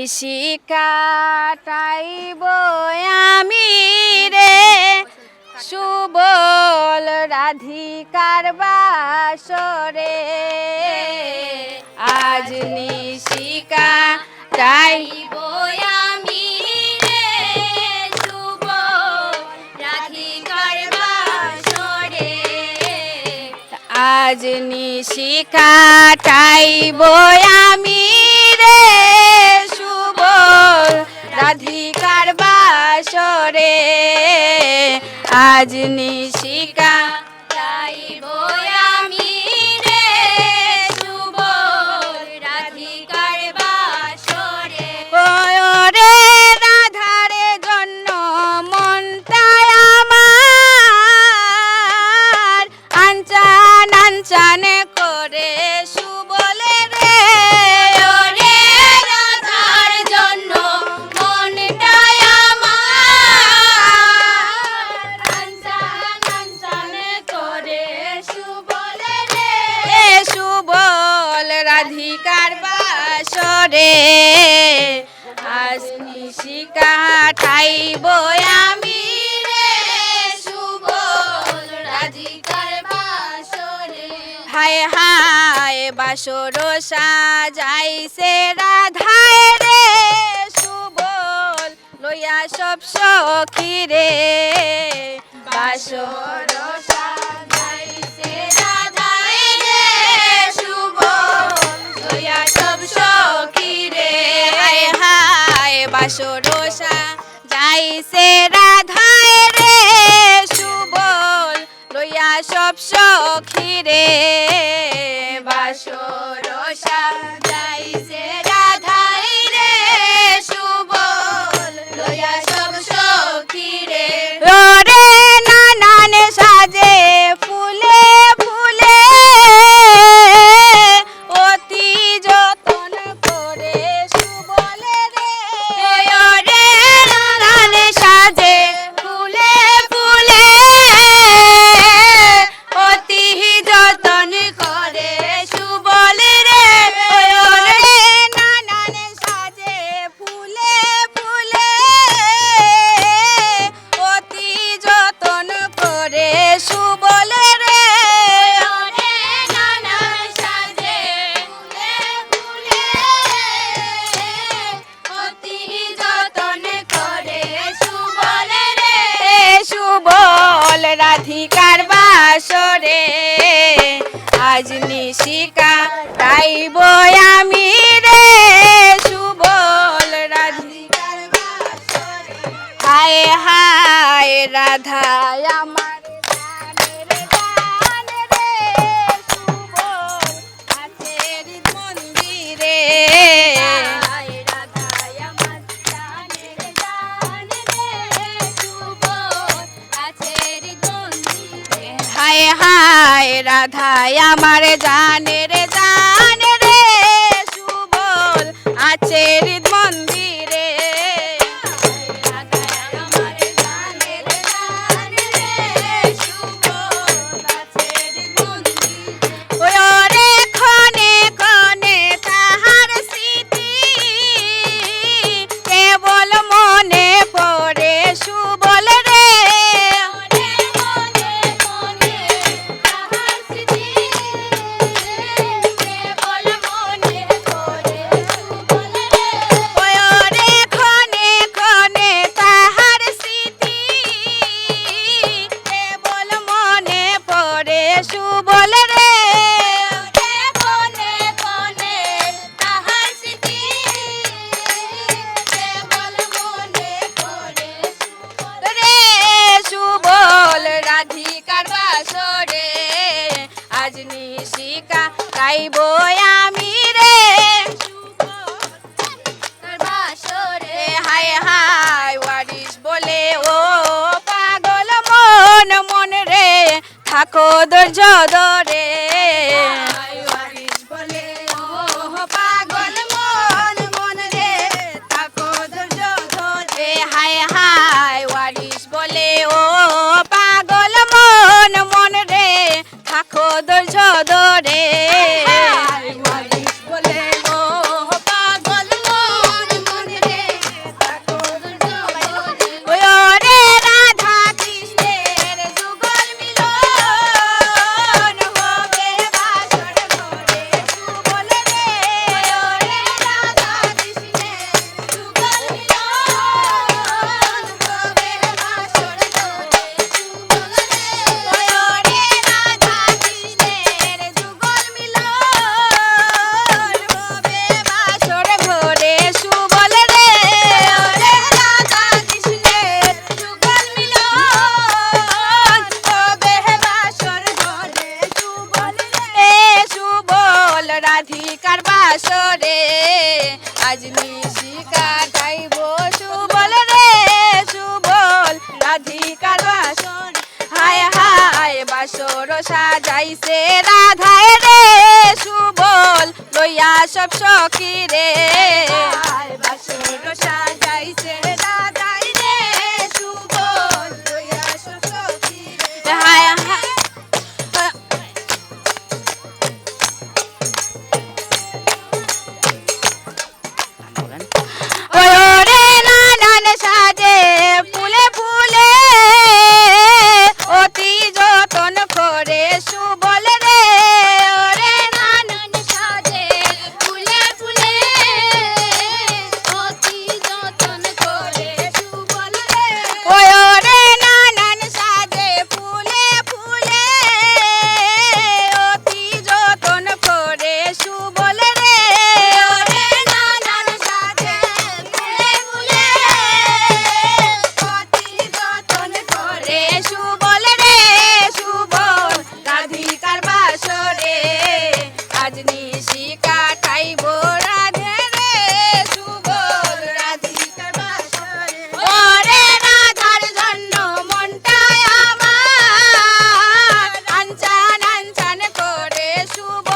নিশি কাটাইব আমি রে সুবল রাধিকার বাসরে আজ নিশি কাটাইব আমি রে সুবল রাধিকার বাসরে আজ নিশি কাটাইব আমি রে সুবল রাধিকার বাসরে আজ নিশি কাটাইব আমি রে সুবল রাধিকার বাসরে ওরে রাধারে জন্য মনটায় আমার আনচান আনচান করে সুবলে রে ওরে রাধার জন্য মনটায় আমার আনচান আনচান করে সুবলে রে সুবল রাধিকার বাসরে আজ নিশি কাটাইব আমি রে সুবল রাধিকার বাসরে হায় হায় বাসর সাজাইছে রাধায় রে সুবল লইয়া সব সখী রে বাসর সাজাইছে রাধায় রে সুবল লইয়া সব সখী রে হায় হায় বাসর সাজাইছে রাধায় রে সুবল লইয়া সব সখী রে বাসর সাজাইছে রাধায় রে সুবল লইয়া সব সখী রে ওরে নানান সাজে ফুলে ফুলে অতি যতন করে সুবলে রে ওরে নানান সাজে ফুলে ফুলে অতি যতন করে সুবলে রে ওরে নানান সাজে ফুলে ফুলে অতি যতন করে সুবলে রে ওরে নানান সাজে ফুলে ফুলে অতি যতন করে সুবলে রে সুবল রাধিকার বাসরে আজ নিশি কাটাইব আমি রে সুবল রাধিকার বাসরে হায় হায় রাধায় আমার জানের জান রে সুবল আছে হৃদ মন্দিরে হায় রাধায় আমার জানের জান রে সুবল আছে হৃদ মন্দিরে হায় হায় রাধায় আমার জানের জান রে সুবল আছে হৃদ মন্দিরে রাধায় আমার জানের জান রে সুবল আছে হৃদ মন্দিরে ওরে ক্ষণে ক্ষণে তাহার স্মৃতি কেবল মনে পড়ে সুবল রে ওরে মনে মনে তাহার স্মৃতি কেবল মনে পড়ে সুবল রে ওরে ক্ষণে ক্ষণে তাহার স্মৃতি কেবল মনে পড়ে সুবল রে ওরে ক্ষণে ক্ষণে তাহার স্মৃতি কেবল মনে পড়ে সুবল রে সুবল রাধিকার বাসরে আজ নিশি কাটাইব আমি রে সুবল বাসরে হায় হায় ওয়ারিস বলে ও পাগল মন মন রে থাকো ধৈর্য ধরে ওয়ারিস বলে ও পাগল মন মন রে থাকো ধৈর্য ধরে হায় হায় ওয়ারিস বলে ও পাগল মন মন রে থাকো ধৈর্য ধরে রাধিকার বাসরে আজ নিশি কাটাইব সুবল রে সুবল রাধিকার বাসর হায় হায় বাসর সাজাইছে রাধায় রে সুবল লইয়া সব সখী রে বাসর সাজাইছে রাধায় রে সুবল লইয়া সব সখী রে হায় হায় ওরে নানান সাজে ফুলে ফুলে অতি যতন করে সুবল রে ওরে নানান সাজে ফুলে ফুলে অতি যতন করে সুবল রে ওরে নানান সাজে ফুলে ফুলে অতি যতন করে সুবল রে ওরে নানান সাজে ফুলে ফুলে অতি যতন করে সুবল রে সুবল রাধিকার বাসরে আজ নিশি কাটাইব রাধে রে সুবল রাধিকার বাসরে ওরে রাধার জন্য মনটাই আমার আনচান আনচান করে সুবল